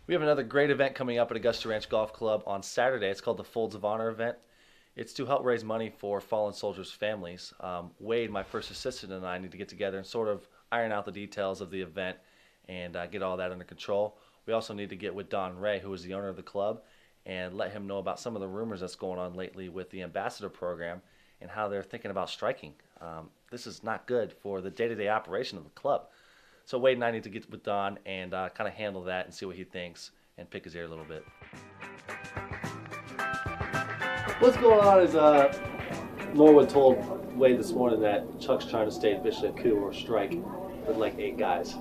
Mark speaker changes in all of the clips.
Speaker 1: We have another great event coming up at Augusta Ranch Golf Club on Saturday. It's called the Folds of Honor event. It's to help raise money for fallen soldiers' families. Wade, my first assistant, and I need to get together and sort of iron out the details of the event and get all that under control. We also need to get with Don Rae, who is the owner of the club, and let him know about some of the rumors that's going on lately with the ambassador program and how they're thinking about striking. This is not good for the day-to-day operation of the club. So Wade and I need to get with Don and kind of handle that and see what he thinks and pick his ear a little bit. What's going on is Norwood told Wade this morning that Chuck's trying to stage officially a coup or strike with like 8 guys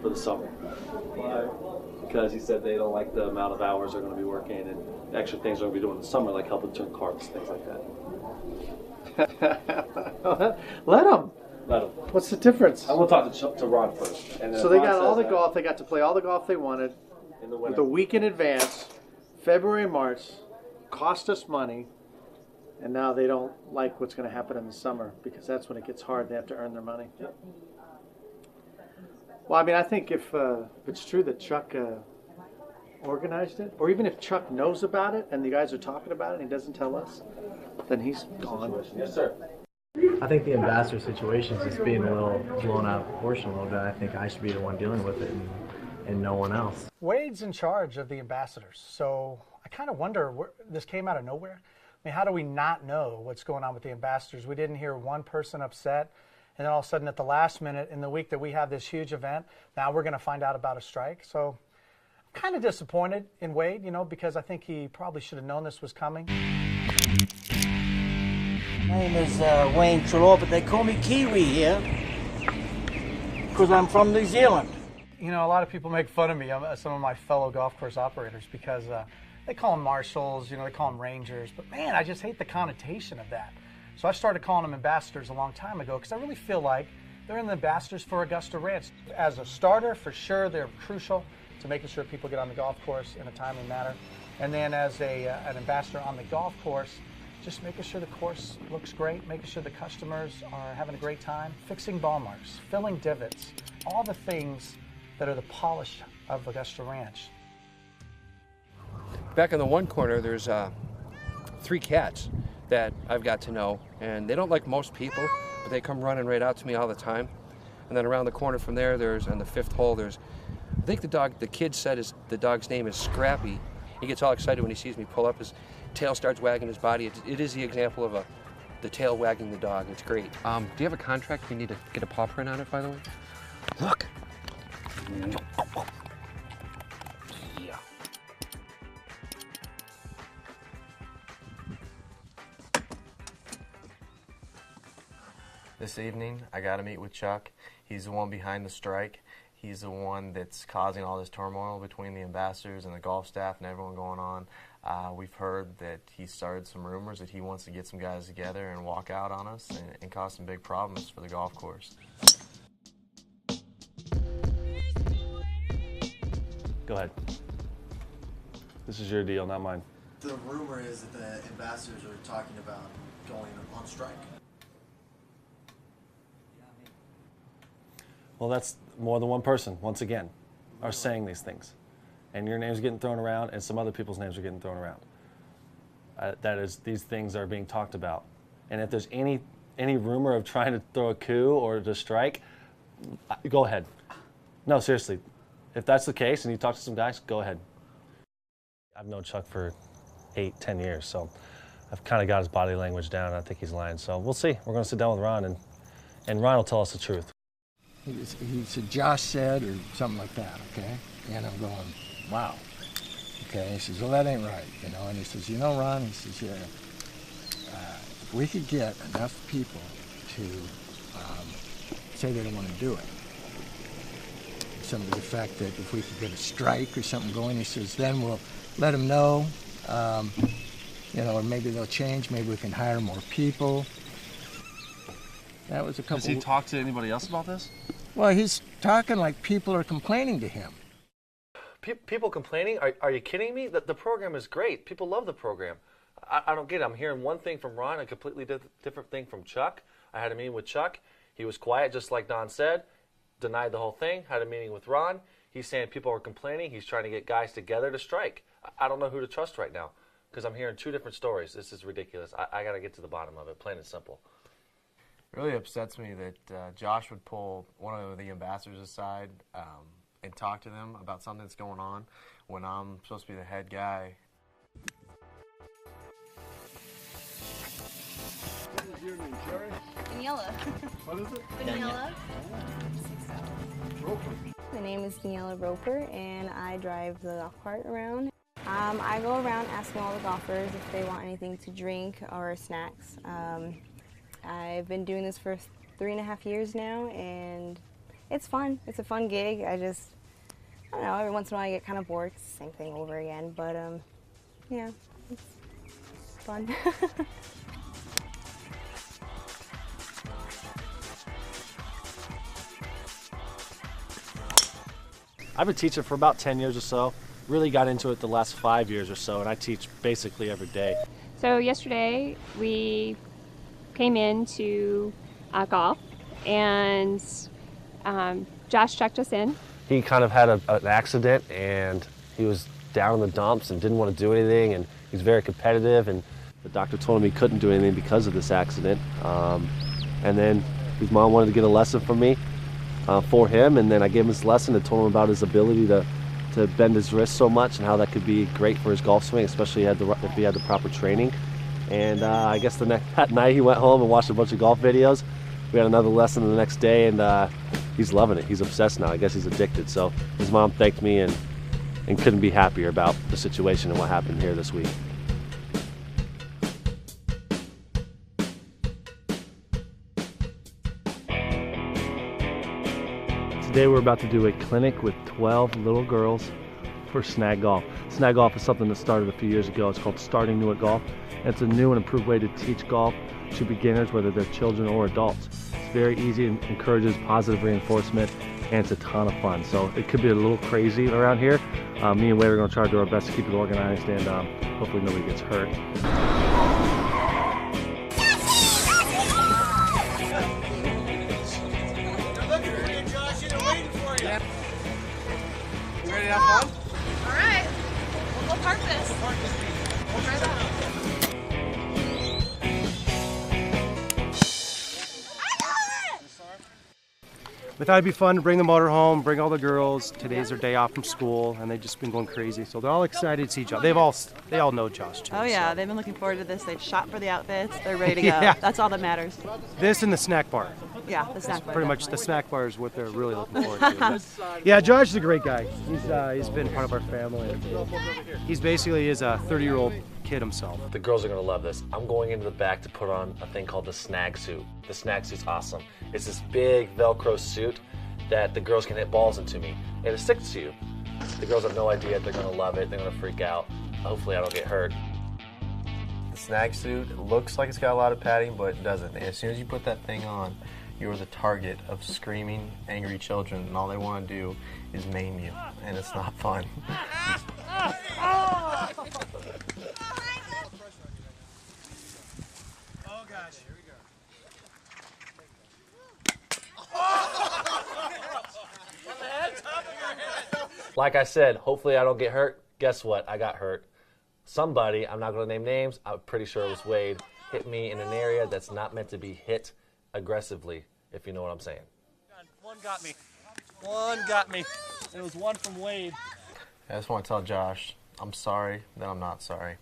Speaker 1: for the summer. Why? Because he said they don't like the amount of hours they're going to be working and extra things they're going to be doing in the summer, like helping turn carts, things like that.
Speaker 2: Let them.
Speaker 1: Let them.
Speaker 2: What's the difference?
Speaker 1: I want to talk to Ron first. And
Speaker 2: so they got all the golf. They got to play all the golf they wanted
Speaker 1: in the
Speaker 2: with a week in advance, February, March. Cost us money, and now they don't like what's going to happen in the summer because that's when it gets hard. They have to earn their money.
Speaker 1: Yep.
Speaker 2: Well, I mean, I think if it's true that Chuck organized it, or even if Chuck knows about it and the guys are talking about it and he doesn't tell us, then he's gone.
Speaker 1: Yes, sir.
Speaker 3: I think the ambassador situation is just being a little blown out of proportion a little bit. I think I should be the one dealing with it and no one else.
Speaker 4: Wade's in charge of the ambassadors, so I kind of wonder where this came out of nowhere. I mean, how do we not know what's going on with the ambassadors? We didn't hear one person upset, and then all of a sudden at the last minute in the week that we have this huge event, now we're going to find out about a strike. So I'm kind of disappointed in Wade, because I think he probably should have known this was coming.
Speaker 5: My name is Wayne Trelaw, but they call me Kiwi here because I'm from New Zealand.
Speaker 4: A lot of people make fun of me, some of my fellow golf course operators, because they call them marshals, they call them rangers, but man, I just hate the connotation of that. So I started calling them ambassadors a long time ago because I really feel like they're the ambassadors for Augusta Ranch. As a starter, for sure, they're crucial to making sure people get on the golf course in a timely manner. And then as an ambassador on the golf course, just making sure the course looks great, making sure the customers are having a great time, fixing ball marks, filling divots, all the things that are the polish of Augusta Ranch.
Speaker 6: Back in the one corner, there's 3 cats that I've got to know, and they don't like most people, but they come running right out to me all the time. And then around the corner from there, on the 5th hole, I think the kid said the dog's name is Scrappy. He gets all excited when he sees me pull up. His tail starts wagging his body. It is the example of the tail wagging the dog. It's great. Do you have a contract? We need to get a paw print on it, by the way. Look. Yeah.
Speaker 3: This evening, I got to meet with Chuck. He's the one behind the strike. He's the one that's causing all this turmoil between the ambassadors and the golf staff and everyone going on. We've heard that he started some rumors that he wants to get some guys together and walk out on us and cause some big problems for the golf course.
Speaker 1: Go ahead. This is your deal, not mine.
Speaker 7: The rumor is that the ambassadors are talking about going on strike.
Speaker 1: Well, that's more than one person, once again, are saying these things. And your name's getting thrown around, and some other people's names are getting thrown around. These things are being talked about. And if there's any rumor of trying to throw a coup or to strike, go ahead. No, seriously. If that's the case and you talk to some guys, go ahead. I've known Chuck for 8-10 years, so I've kind of got his body language down. I think he's lying. So we'll see. We're going to sit down with Ron, and Ron will tell us the truth.
Speaker 8: He said, Josh said, or something like that, okay? And I'm going, wow. Okay, he says, well, that ain't right, And he says, Ron, he says, yeah, if we could get enough people to say they don't want to do it, something to the fact that if we could get a strike or something going, he says, then we'll let them know, or maybe they'll change, maybe we can hire more people. That was a couple.
Speaker 1: Has he talked to anybody else about this?
Speaker 8: Well, he's talking like people are complaining to him.
Speaker 1: People complaining? Are you kidding me? The program is great. People love the program. I don't get it. I'm hearing one thing from Ron, a completely different thing from Chuck. I had a meeting with Chuck. He was quiet, just like Don said. Denied the whole thing. Had a meeting with Ron. He's saying people are complaining. He's trying to get guys together to strike. I don't know who to trust right now because I'm hearing two different stories. This is ridiculous. I got to get to the bottom of it, plain and simple.
Speaker 3: It really upsets me that Josh would pull one of the ambassadors aside and talk to them about something that's going on when I'm supposed to be the head guy.
Speaker 8: What is your name, Jerry?
Speaker 9: Daniela.
Speaker 8: What is it?
Speaker 9: Daniela.
Speaker 8: Roper.
Speaker 9: My name is Daniela Roper, and I drive the golf cart around. I go around asking all the golfers if they want anything to drink or snacks. I've been doing this for 3.5 years now, and it's fun. It's a fun gig. I don't know, every once in a while I get kind of bored. It's the same thing over again, but yeah, it's fun.
Speaker 1: I've been teaching for about 10 years or so. Really got into it the last 5 years or so, and I teach basically every day.
Speaker 10: So yesterday we came into golf, and Josh checked us in.
Speaker 1: He kind of had an accident, and he was down in the dumps and didn't want to do anything, and he's very competitive, and the doctor told him he couldn't do anything because of this accident. And then his mom wanted to get a lesson from me for him, and then I gave him his lesson and told him about his ability to bend his wrist so much and how that could be great for his golf swing, especially if he had the proper training. And I guess that night he went home and watched a bunch of golf videos. We had another lesson the next day, and he's loving it. He's obsessed now. I guess he's addicted. So his mom thanked me and couldn't be happier about the situation and what happened here this week. Today we're about to do a clinic with 12 little girls for Snag Golf. Snag Golf is something that started a few years ago. It's called Starting New at Golf. And it's a new and improved way to teach golf to beginners, whether they're children or adults. It's very easy and encourages positive reinforcement, and it's a ton of fun. So it could be a little crazy around here. Me and Wade are going to try to do our best to keep it organized, and hopefully nobody gets hurt.
Speaker 6: You ready to have fun?
Speaker 9: All right, we'll go park this. We'll try that.
Speaker 11: We thought it'd be fun to bring the motor home, bring all the girls. Today's their day off from school, and they've just been going crazy. So they're all excited to see Josh. They all know Josh too.
Speaker 12: Oh yeah,
Speaker 11: so.
Speaker 12: they've been looking forward to this. They've shot for the outfits. They're ready to go.
Speaker 11: Yeah.
Speaker 12: That's all that matters.
Speaker 11: This and the snack bar.
Speaker 12: Yeah, the snack bar.
Speaker 11: Pretty much the snack bar is what they're really looking forward to. But, yeah, Josh is a great guy. He's been part of our family. He's basically is a 30-year-old kid himself.
Speaker 1: The girls are going to love this. I'm going into the back to put on a thing called the Snag suit. The Snag suit's awesome. It's this big Velcro suit that the girls can hit balls into me, and it sticks to you. The girls have no idea. They're going to love it. They're going to freak out. Hopefully I don't get hurt.
Speaker 3: The Snag suit looks like it's got a lot of padding, but it doesn't. And as soon as you put that thing on, you're the target of screaming, angry children, and all they want to do is maim you, and it's not fun.
Speaker 1: Like I said, hopefully I don't get hurt. Guess what? I got hurt. Somebody, I'm not going to name names, I'm pretty sure it was Wade, hit me in an area that's not meant to be hit aggressively, if you know what I'm saying.
Speaker 2: One got me. One got me. It was one from Wade.
Speaker 3: I just want to tell Josh, I'm sorry that I'm not sorry.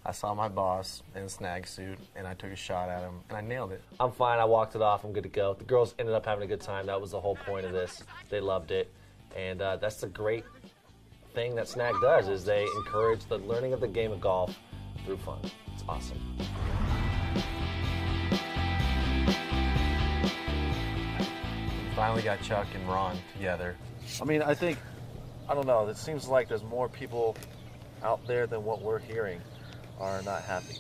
Speaker 3: I saw my boss in a Snag suit, and I took a shot at him, and I nailed it.
Speaker 1: I'm fine. I walked it off. I'm good to go. The girls ended up having a good time. That was the whole point of this. They loved it. And that's the great thing that Snag does, is they encourage the learning of the game of golf through fun. It's awesome.
Speaker 3: We finally got Chuck and Ron together.
Speaker 1: I mean, I don't know. It seems like there's more people out there than what we're hearing are not happy.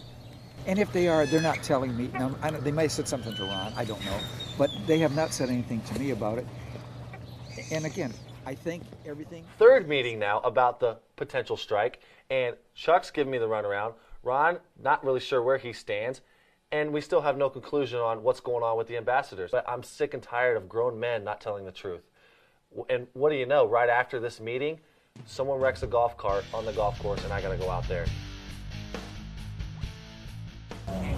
Speaker 13: And if they are, they're not telling me. Now, they may have said something to Ron, I don't know. But they have not said anything to me about it. And again, I think everything...
Speaker 1: Third meeting now about the potential strike, and Chuck's giving me the runaround. Ron, not really sure where he stands, and we still have no conclusion on what's going on with the ambassadors. But I'm sick and tired of grown men not telling the truth. And what do you know? Right after this meeting, someone wrecks a golf cart on the golf course, and I got to go out there.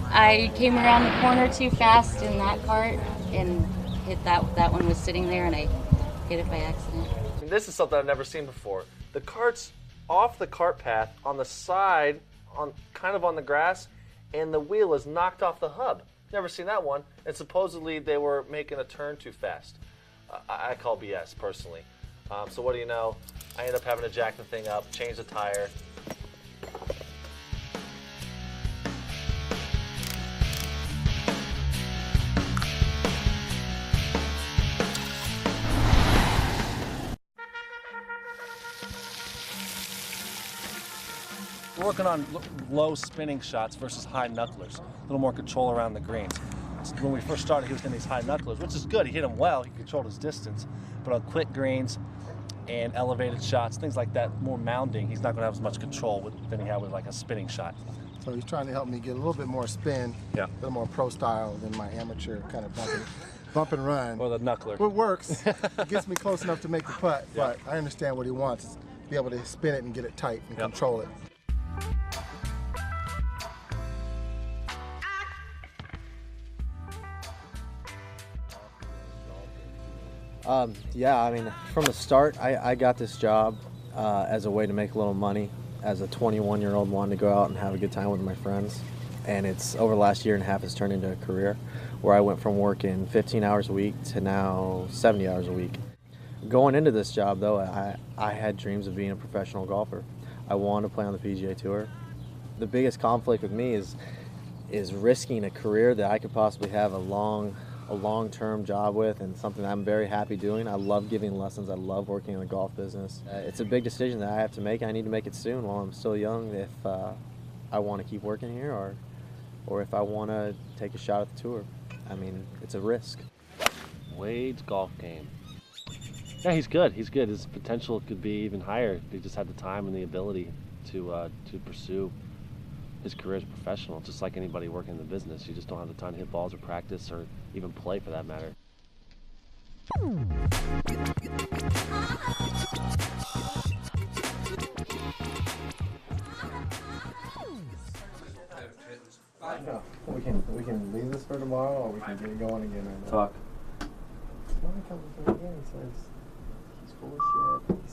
Speaker 14: I came around the corner too fast in that cart and hit that one was sitting there, and I hit it by accident.
Speaker 1: And this is something I've never seen before. The cart's off the cart path on the side, kind of on the grass, and the wheel is knocked off the hub. Never seen that one. And supposedly they were making a turn too fast. I call BS personally. So what do you know? I end up having to jack the thing up, change the tire. We're working on low spinning shots versus high knucklers. A little more control around the greens. So when we first started, he was hitting these high knucklers, which is good. He hit them well. He controlled his distance. But on quick greens and elevated shots, things like that, more mounding, he's not going to have as much control than he had with like a spinning shot.
Speaker 15: So he's trying to help me get a little bit more spin, a little more pro style than my amateur kind of bump and run.
Speaker 1: Or the knuckler.
Speaker 15: It works. It gets me close enough to make the putt, but I understand what he wants is be able to spin it and get it tight and control it.
Speaker 3: Yeah, I mean, from the start, I got this job as a way to make a little money. As a 21-year-old, wanting to go out and have a good time with my friends. And it's over the last year and a half, it's turned into a career where I went from working 15 hours a week to now 70 hours a week. Going into this job, though, I had dreams of being a professional golfer. I wanted to play on the PGA Tour. The biggest conflict with me is risking a career that I could possibly have a long-term job with, and something I'm very happy doing. I love giving lessons. I love working in the golf business. It's a big decision that I have to make. I need to make it soon while I'm still young if I want to keep working here or if I want to take a shot at the tour. I mean, it's a risk.
Speaker 1: Wade's golf game. Yeah, he's good. He's good. His potential could be even higher if he just had the time and the ability to pursue his career as a professional, just like anybody working in the business. You just don't have the time to hit balls or practice or even play for that matter.
Speaker 11: No, we can leave this for tomorrow, or we can get going again right now.
Speaker 1: Talk.
Speaker 11: Somebody comes up again. He says he's full of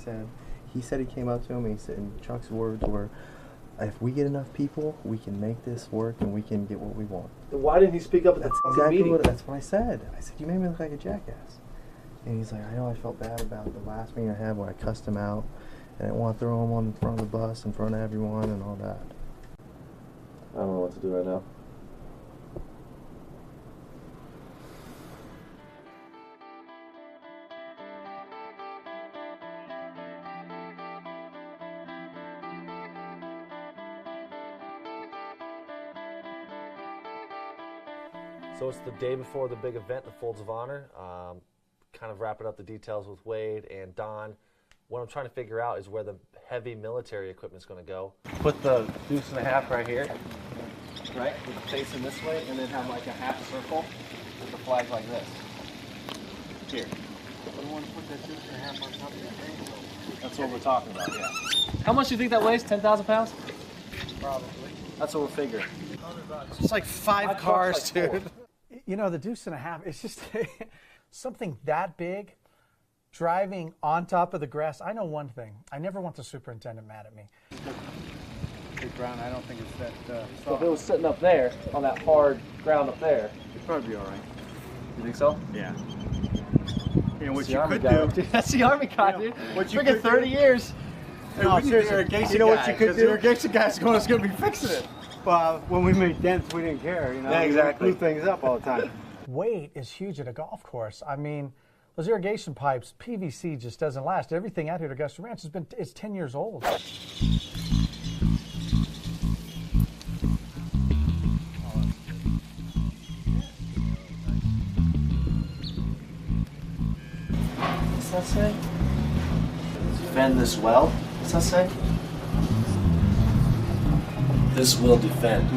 Speaker 11: shit. He said he came up to him. And he said, and Chuck's words were, "If we get enough people, we can make this work, and we can get what we want."
Speaker 1: Why didn't he speak up at
Speaker 11: That's
Speaker 1: the
Speaker 11: exactly
Speaker 1: meeting?
Speaker 11: that's what I said. I said, "You made me look like a jackass." And he's like, "I know. I felt bad about the last meeting I had where I cussed him out, and I didn't want to throw him on in front of the bus, in front of everyone, and all that."
Speaker 1: I don't know what to do right now. So it's the day before the big event, the Folds of Honor. Kind of wrapping up the details with Wade and Don. What I'm trying to figure out is where the heavy military equipment's going to go. Put the deuce and a half right here, right? With it facing this way, and then have like a half circle with the flag like this. Here.
Speaker 2: I want to put that deuce and a half on top of that thing.
Speaker 1: That's what we're talking about, yeah. How much do you think that weighs? 10,000 pounds?
Speaker 2: Probably.
Speaker 1: That's what we're figuring.
Speaker 4: It's like five cars,
Speaker 1: like
Speaker 4: dude. You know, the deuce and a half, it's just something that big, driving on top of the grass. I know one thing. I never want the superintendent mad at me.
Speaker 2: Big Brown, I don't think it's that
Speaker 1: So if it was sitting up there, on that hard ground up there,
Speaker 2: it'd probably be all right.
Speaker 1: you think so?
Speaker 2: Yeah. You know, what
Speaker 1: That's
Speaker 2: you
Speaker 1: the Army
Speaker 2: could
Speaker 1: guy.
Speaker 2: do.
Speaker 1: That's the Army guy, dude.
Speaker 2: What you
Speaker 1: Freaking
Speaker 2: could
Speaker 1: 30
Speaker 2: do.
Speaker 1: years.
Speaker 2: No, seriously. You know what you could do?
Speaker 11: The irrigation guy's going to be fixing it.
Speaker 2: Well, when we made dents, we didn't care. You know,
Speaker 1: Yeah, exactly.
Speaker 2: We blew things up all the time.
Speaker 4: Weight is huge at a golf course. I mean, those irrigation pipes, PVC just doesn't last. Everything out here at Augusta Ranch is 10 years old.
Speaker 1: What's that say? Defend this well? What's that say? This will defend.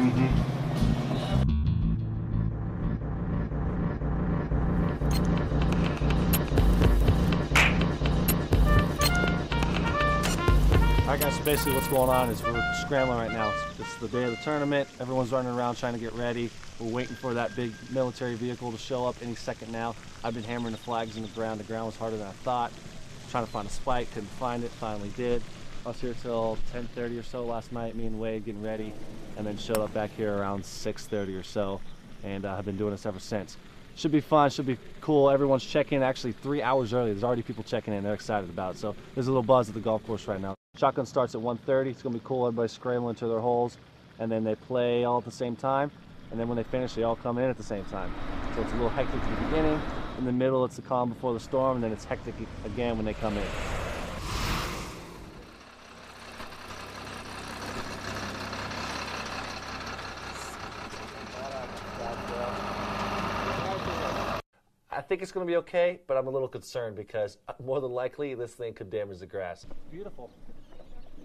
Speaker 1: Alright guys, so basically what's going on is we're scrambling right now. It's the day of the tournament. Everyone's running around trying to get ready. We're waiting for that big military vehicle to show up any second now. I've been hammering the flags in the ground. The ground was harder than I thought. Trying to find a spike, couldn't find it, finally did. I was here till 10:30 or so last night, me and Wade getting ready, and then showed up back here around 6:30 or so, and I've been doing this ever since. Should be fun, should be cool. Everyone's checking actually 3 hours early. There's already people checking in, they're excited about it. So there's a little buzz at the golf course right now. Shotgun starts at 1:30. It's gonna be cool, everybody's scrambling to their holes, and then they play all at the same time, and then when they finish, they all come in at the same time. So it's a little hectic at the beginning. In the middle, it's the calm before the storm, and then it's hectic again when they come in. I think it's going to be okay, but I'm a little concerned because more than likely this thing could damage the grass. Beautiful.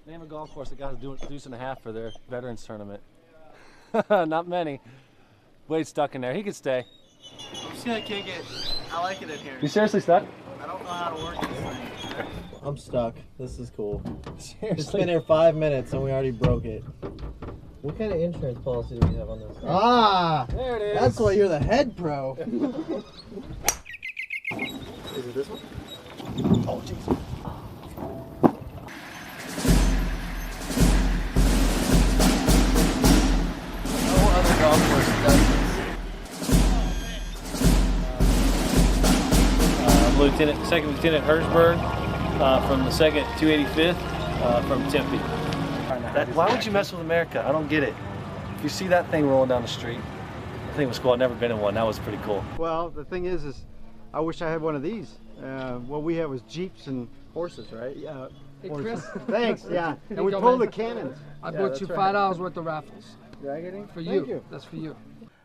Speaker 1: Name a golf course that got a deuce and a half for their veterans tournament. Not many. Wade's stuck in there. He could stay.
Speaker 2: See, I can't get. I like it in here.
Speaker 1: You seriously stuck?
Speaker 2: I don't know how to work this thing.
Speaker 11: I'm stuck. This is cool.
Speaker 1: Seriously?
Speaker 11: It's been here 5 minutes and we already broke it. What kind of insurance policy do we have on this?
Speaker 2: Ah!
Speaker 11: There it is. That's why you're the head pro.
Speaker 2: Is it this one?
Speaker 1: Oh, jeez.
Speaker 11: No other golf course does this.
Speaker 16: Second Lieutenant Herzberg from the 2nd 285th from Tempe.
Speaker 1: Why would you mess with America? I don't get it. If you see that thing rolling down the street, the thing was cool. I've never been in one. That was pretty cool.
Speaker 17: Well, the thing is I wish I had one of these. What we had was Jeeps and
Speaker 11: Horses, right?
Speaker 17: Yeah.
Speaker 18: Hey,
Speaker 17: horses.
Speaker 18: Chris.
Speaker 17: Thanks, yeah.
Speaker 18: Here
Speaker 17: And
Speaker 18: you
Speaker 17: we
Speaker 18: go,
Speaker 17: pulled
Speaker 18: man.
Speaker 17: the cannons.
Speaker 18: I
Speaker 17: Yeah,
Speaker 18: bought you
Speaker 17: that's right.
Speaker 18: $5 worth of raffles.
Speaker 17: Did I get any?
Speaker 18: For
Speaker 17: Thank
Speaker 18: you. That's for you.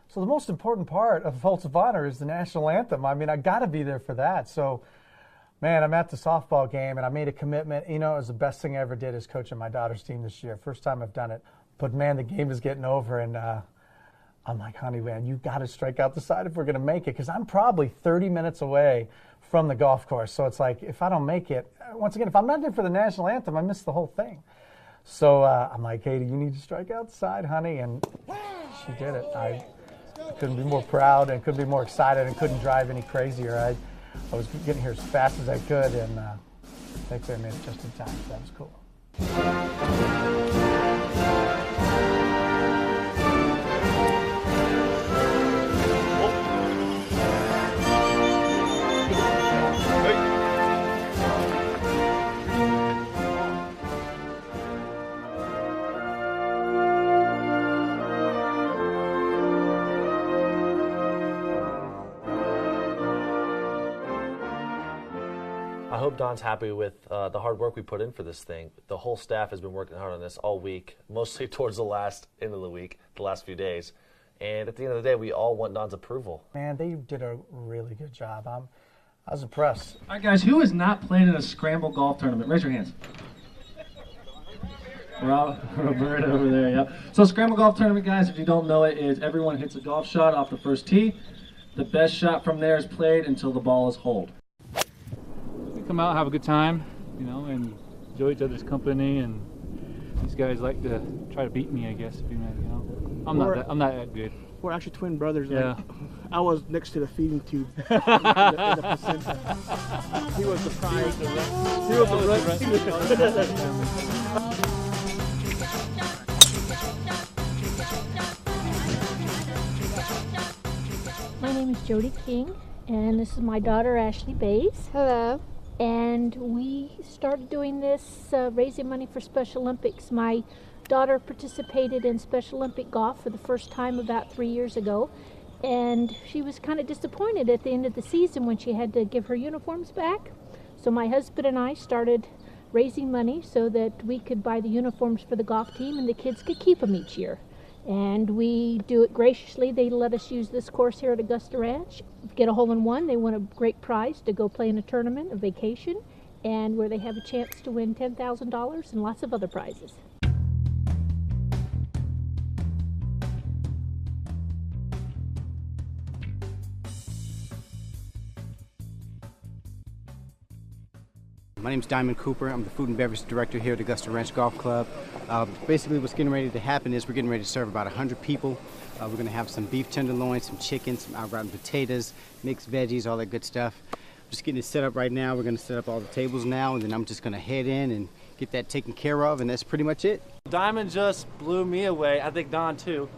Speaker 4: So the most important part of the Folds of Honor is the national anthem. I mean, I got to be there for that. So, man, I'm at the softball game, and I made a commitment. You know, it was the best thing I ever did is coaching my daughter's team this year. First time I've done it. But, man, the game is getting over, and I'm like, honey, man, you got to strike out the side if we're going to make it, because I'm probably 30 minutes away from the golf course. So it's like, if I don't make it, once again, if I'm not there for the national anthem, I miss the whole thing. So I'm like, hey, you need to strike out the side, honey, and she did it. I couldn't be more proud and couldn't be more excited and couldn't drive any crazier. I was getting here as fast as I could, and thankfully I made it just in time, so that was cool.
Speaker 1: I hope Don's happy with the hard work we put in for this thing. The whole staff has been working hard on this all week, mostly towards the last end of the week, the last few days. And at the end of the day, we all want Don's approval.
Speaker 4: Man, they did a really good job. I was impressed.
Speaker 16: All right, guys, who has not played in a scramble golf tournament? Raise your hands. Roberta over there, yep. So scramble golf tournament, guys, if you don't know it, is everyone hits a golf shot off the first tee. The best shot from there is played until the ball is holed.
Speaker 19: We come out, have a good time, you know, and enjoy each other's company, and these guys like to try to beat me, I guess, if you know. I'm not that good.
Speaker 20: We're actually twin brothers.
Speaker 19: Yeah.
Speaker 20: Like, I was next to the feeding tube. in the placenta. He was the prize. He was the
Speaker 21: My name is Jody King, and this is my daughter Ashley Bays. Hello. And we started doing this raising money for Special Olympics. My daughter participated in Special Olympic golf for the first time about 3 years ago, and she was kind of disappointed at the end of the season when she had to give her uniforms back. So my husband and I started raising money so that we could buy the uniforms for the golf team and the kids could keep them each year. And we do it graciously. They let us use this course here at Augusta Ranch. Get a hole-in-one, they win a great prize to go play in a tournament, a vacation, and where they have a chance to win $10,000 and lots of other prizes.
Speaker 18: My name's Diamond Cooper. I'm the food and beverage director here at Augusta Ranch Golf Club. Basically what's getting ready to happen is we're getting ready to serve about 100 people. We're going to have some beef tenderloin, some chicken, some au gratin potatoes, mixed veggies, all that good stuff. Just getting it set up right now. We're going to set up all the tables now, and then I'm just going to head in and get that taken care of, and that's pretty much it.
Speaker 1: Diamond just blew me away. I think Don too,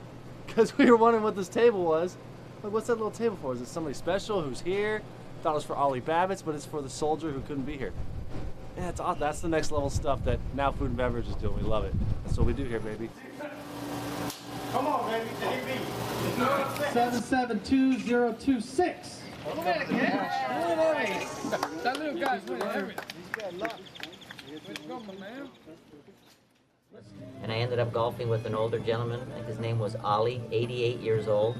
Speaker 1: because we were wondering what this table was. Like, what's that little table for? Is it somebody special who's here? Thought it was for Ollie Babbitts, but it's for the soldier who couldn't be here. Yeah, it's awesome. That's the next level stuff that now Food and Beverage is doing. We love it. That's what we do here, baby.
Speaker 4: Come on, baby, JB. 772026.
Speaker 22: Look at it, kid. That little guy's winning everything. He's got luck.
Speaker 23: And I ended up golfing with an older gentleman. His name was Ollie, 88 years old.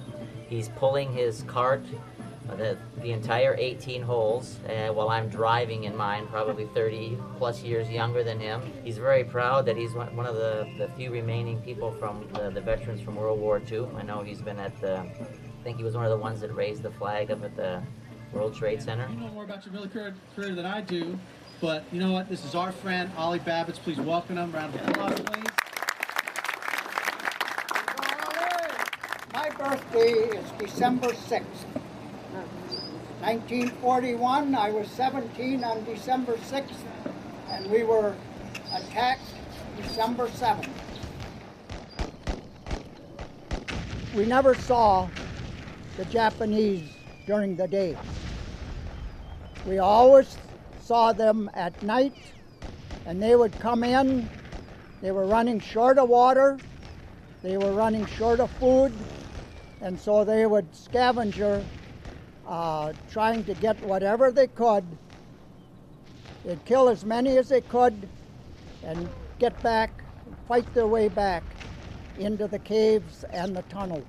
Speaker 23: He's pulling his cart the entire 18 holes while I'm driving in mine, probably 30 plus years younger than him. He's very proud that he's one of the few remaining people from the veterans from World War II. I know he's been at I think he was one of the ones that raised the flag up at the World Trade Center.
Speaker 4: You know more about your military career than I do, but you know what? This is our friend, Ollie Babbitts. Please welcome him. Round of applause, please.
Speaker 24: My birthday is December 6th. 1941, I was 17 on December 6th, and we were attacked December 7th. We never saw the Japanese during the day. We always saw them at night, and they would come in. They were running short of water, they were running short of food, and so they would scavenger, trying to get whatever they could. They'd kill as many as they could and get back, fight their way back into the caves and the tunnels.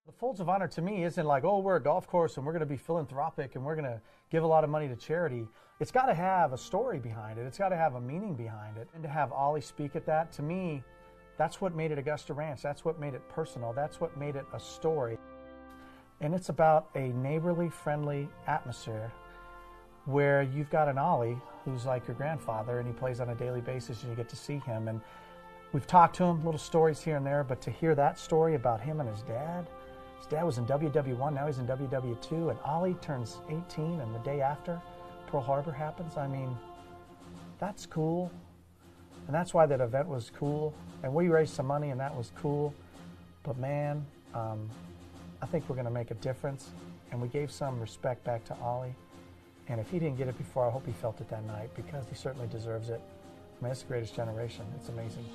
Speaker 4: The Folds of Honor to me isn't like, oh, we're a golf course and we're going to be philanthropic and we're going to give a lot of money to charity. It's got to have a story behind it. It's got to have a meaning behind it. And to have Ollie speak at that, to me, that's what made it Augusta Ranch. That's what made it personal. That's what made it a story. And it's about a neighborly, friendly atmosphere where you've got an Ollie who's like your grandfather and he plays on a daily basis and you get to see him. And we've talked to him, little stories here and there, but to hear that story about him and his dad was in WW1, now he's in WW2, and Ollie turns 18 and the day after Pearl Harbor happens. I mean, that's cool. And that's why that event was cool. And we raised some money and that was cool. But man, I think we're going to make a difference. And we gave some respect back to Ollie. And if he didn't get it before, I hope he felt it that night because he certainly deserves it. I mean, it's the greatest generation. It's amazing.